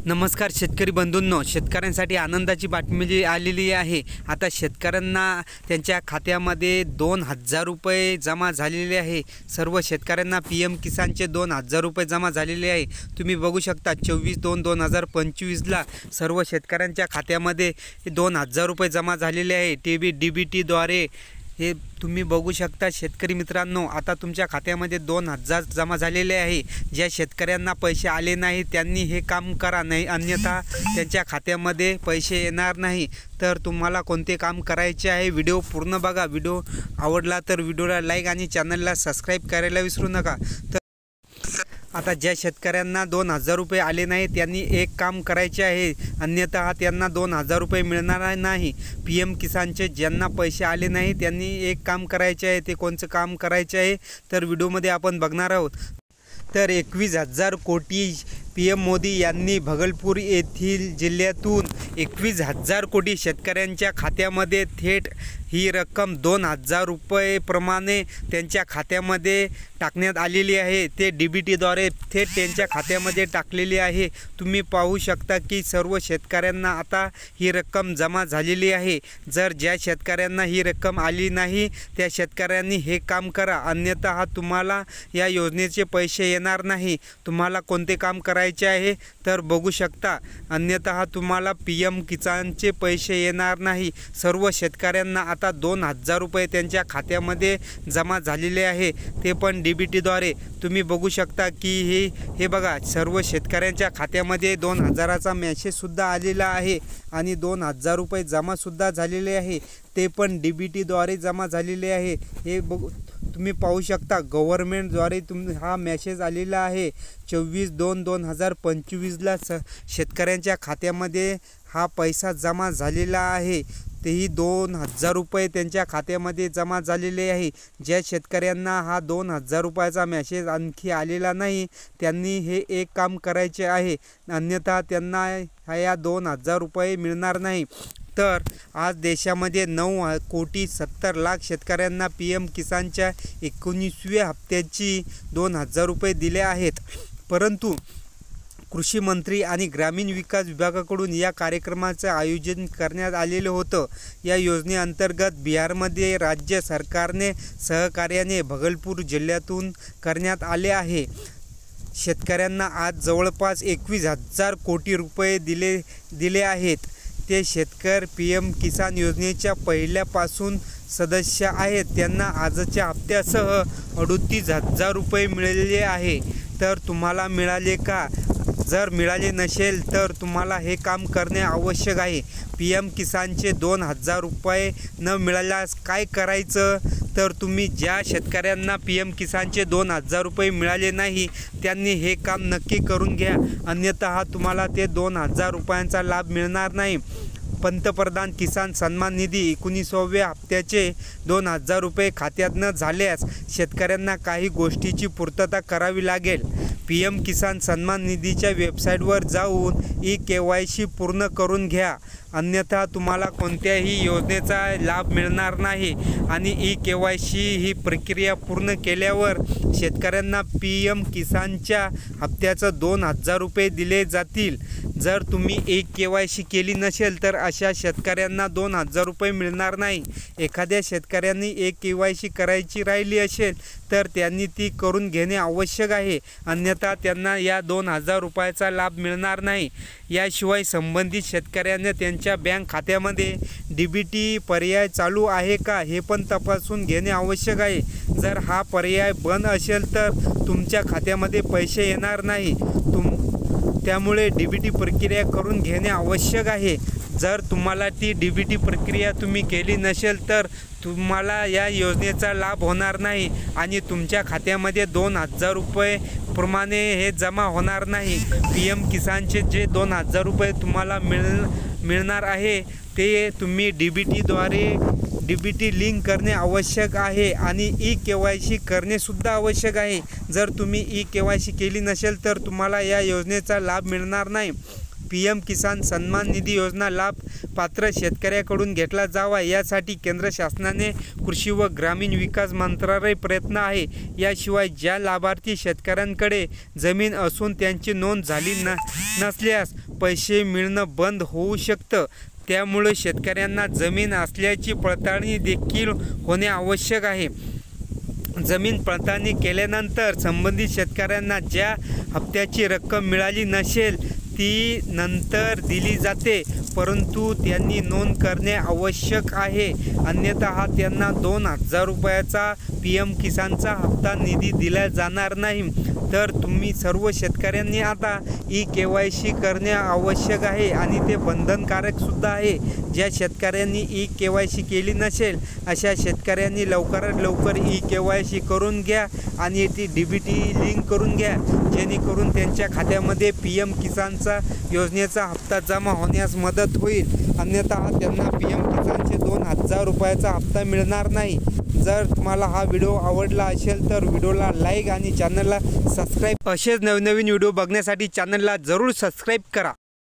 नमस्कार शेतकरी बंधूंनो, शेतकऱ्यांसाठी आनंदाची बातमी आलेली आहे। आता शेतकऱ्यांना त्यांच्या खात्यामध्ये 2,000 रुपये जमा झालेले आहे। सर्व शेतकऱ्यांना PM किसानचे 2,000 रुपये जमा झालेले आहे। तुम्ही बघू शकता 24/2/2025ला सर्व शेतकऱ्यांच्या खात्यामध्ये 2,000 रुपये जमा झालेले आहे DBT द्वारे। हे तुम्ही बघू शकता शेतकरी मित्रांनो, आता तुमच्या खात्यामध्ये 2,000 जमा झालेले आहे। ज्या शेतकऱ्यांना पैसे आले नाही त्यांनी हे काम करा, नाही अन्यथा त्यांच्या खात्यामध्ये पैसे येणार नाही। तर तुम्हाला कोणते काम करायचे आहे व्हिडिओ पूर्ण बघा। व्हिडिओ आवडला तर व्हिडिओला लाईक आणि चॅनलला सबस्क्राईब करायला विसरू नका। आता ज्या शेतकऱ्यांना 2,000 रुपये आले नाही त्यांनी एक काम करायचे आहे, अन्यथा त्यांना 2,000 रुपये मिळणार नाही। PM किसानचे ज्यांना पैसे आले नाही त्यांनी एक काम करायचे आहे। ते कोणतं काम करायचे आहे तर व्हिडिओमध्ये आपण बघणार आहोत। तर 21,000 कोटी PM मोदी यांनी भागलपूर येथील जिल्ह्यातून 21,000 कोटी शेतकऱ्यांच्या खात्यामध्ये थेट ही रक्कम 2,000 रुपये प्रमाणे त्यांच्या खात्यामध्ये टाकण्यात आलेली आहे। ते DBTद्वारे थेट त्यांच्या खात्यामध्ये टाकलेली आहे। तुम्ही पाहू शकता की सर्व शेतकऱ्यांना आता ही रक्कम जमा झालेली आहे। जर ज्या शेतकऱ्यांना ही रक्कम आली नाही त्या शेतकऱ्यांनी हे काम करा, अन्यथा तुम्हाला या योजनेचे पैसे येणार नाही। तुम्हाला कोणते काम करायचे आहे तर बघू शकता, अन्यथा तुम्हाला PM किसानचे पैसे येणार नाही। सर्व शेतकऱ्यांना आता 2,000 रुपये त्यांच्या खात्यामध्ये जमा झालेले आहे, ते पण DBTद्वारे। तुम्ही बघू शकता की हे बघा, सर्व शेतकऱ्यांच्या खात्यामध्ये 2,000चा मेसेजसुद्धा आलेला आहे आणि 2,000 रुपये जमासुद्धा झालेले आहे, ते पण DBTद्वारे जमा झालेले आहे। हे तुम्ही पाहू शकता गव्हर्नमेंटद्वारे हा मेसेज आलेला आहे। 24/2/2025ला शेतकऱ्यांच्या खात्यामध्ये हा पैसा जमा झालेला आहे। तेही 2,000 रुपये त्यांच्या खात्यामध्ये जमा झालेले आहे। ज्या शेतकऱ्यांना हा 2,000 रुपयाचा मेसेज आणखी आलेला नाही त्यांनी हे एक काम करायचे आहे, अन्यथा त्यांना या 2,000 रुपये मिळणार नाही। तर आज देशामध्ये 9,70,00,000 शेतकऱ्यांना PM किसानच्या 19व्या हप्त्याची 2,000 रुपये दिले आहेत। परंतु कृषी मंत्री आणि ग्रामीण विकास विभागाकडून या कार्यक्रमाचे आयोजन करण्यात आलेले होतं। या योजनेअंतर्गत बिहारमध्ये राज्य सरकारने सहकार्याने भागलपूर जिल्ह्यातून करण्यात आले आहे। शेतकऱ्यांना आज जवळपास 21,000 कोटी रुपये दिले आहेत। ते शेतकरी PM किसान योजनेच्या पहिल्यापासून सदस्य आहेत, त्यांना आजच्या हप्त्यासह 38,000 रुपये मिळालेले आहे। तर तुम्हाला मिळाले का? जर मिळाले नसेल तर तुम्हाला हे काम करणे आवश्यक आहे। PM किसानचे 2,000 रुपये न मिळाल्यास काय करायचं तर तुम्ही ज्या शेतकऱ्यांना PM किसानचे 2,000 रुपये मिळाले नाही त्यांनी हे काम नक्की करून घ्या, अन्यथा तुम्हाला ते 2,000 रुपयांचा लाभ मिळणार नाही। पंतप्रधान किसान सन्मान निधी 19व्या हप्त्याचे 2,000 रुपये खात्यात न झाल्यास शेतकऱ्यांना काही गोष्टीची पूर्तता करावी लागेल। PM किसान सन्मान निधीच्या वेबसाईटवर जाऊन KYC पूर्ण करून घ्या, अन्यथा तुम्हाला कोणत्याही योजनेचा लाभ मिळणार नाही। आणि KYC ही प्रक्रिया पूर्ण केल्यावर शेतकऱ्यांना PM किसानच्या हप्त्याचं 2,000 रुपये दिले जातील। जर तुम्ही KYC केली नसेल तर अशा शेतकऱ्यांना 2,000 रुपये मिळणार नाही। एखाद्या शेतकऱ्यांनी KYC करायची राहिली असेल तर त्यांनी ती करून घेणे आवश्यक आहे, अन्यथा त्यांना या 2,000 रुपयाचा लाभ मिळणार नाही। याशिवाय संबंधित शेतकऱ्यांना त्यांच्या बँक खात्यामध्ये DBT पर्याय चालू आहे का हे पण तपासून घेणे आवश्यक आहे। जर हा पर्याय बंद असेल तर तुमच्या खात्यामध्ये पैसे येणार नाही, त्यामुळे DBT प्रक्रिया करून घेणे आवश्यक आहे। जर तुम्हाला ती DBT प्रक्रिया तुम्ही केली नसेल तर तुम्हाला या योजनेचा लाभ होणार नाही आणि तुमच्या खात्यामध्ये 2,000 रुपये प्रमाणे हे जमा होणार नाही। PM किसानचे जे 2,000 रुपये तुम्हाला मिळणार आहे ते तुम्ही DBT लिंक करणे आवश्यक आहे आणि KYC करणेसुद्धा आवश्यक आहे। जर तुम्ही KYC केली नसेल तर तुम्हाला या योजनेचा लाभ मिळणार नाही। PM किसान सन्मान निधी योजना लाभ पात्र शेतकऱ्याकडून घेतला जावा, यासाठी केंद्र शासनाने कृषी व ग्रामीण विकास मंत्रालय प्रयत्न आहे। याशिवाय ज्या लाभार्थी शेतकऱ्यांकडे जमीन असून त्यांची नोंद झाली नसल्यास पैसे मिळणं बंद होऊ शकतं। त्यामुळे शेतकऱ्यांना जमीन असल्याची पडताळणी देखील होणे आवश्यक आहे। जमीन पडताळणी केल्यानंतर संबंधित शेतकऱ्यांना ज्या हप्त्याची रक्कम मिळाली नसेल ती नंतर दिली जाते, परंतु त्यांनी नोंद करणे आवश्यक आहे, अन्यथा त्यांना 2000 रुपयाचा PM किसानचा हप्ता निधी दिला जाणार नाही। तर तुम्ही सर्व शेतकऱ्यांनी आता E-KYC करणे आवश्यक आहे आणि ते बंधनकारक सुद्धा आहे। ज्या शेतकऱ्यांनी E-KYC केली नसेल अशा शेतकऱ्यांनी लवकरात लवकर E-KYC करून घ्या आणि ती DBT लिंक करून घ्या, जेणेकरून त्यांच्या खात्यामध्ये PM किसानचा योजनेचा हप्ता जमा होण्यास मदत होईल, अन्यथा त्यांना PM किसानचे 2000 रुपयाचा हप्ता मिळणार नाही। जर तुम्हाला हा व्हिडिओ आवडला असेल तर व्हिडिओला लाईक आणि चॅनलला सबस्क्राईब, असेच नवनवीन व्हिडिओ बघण्यासाठी चॅनलला जरूर सबस्क्राईब करा।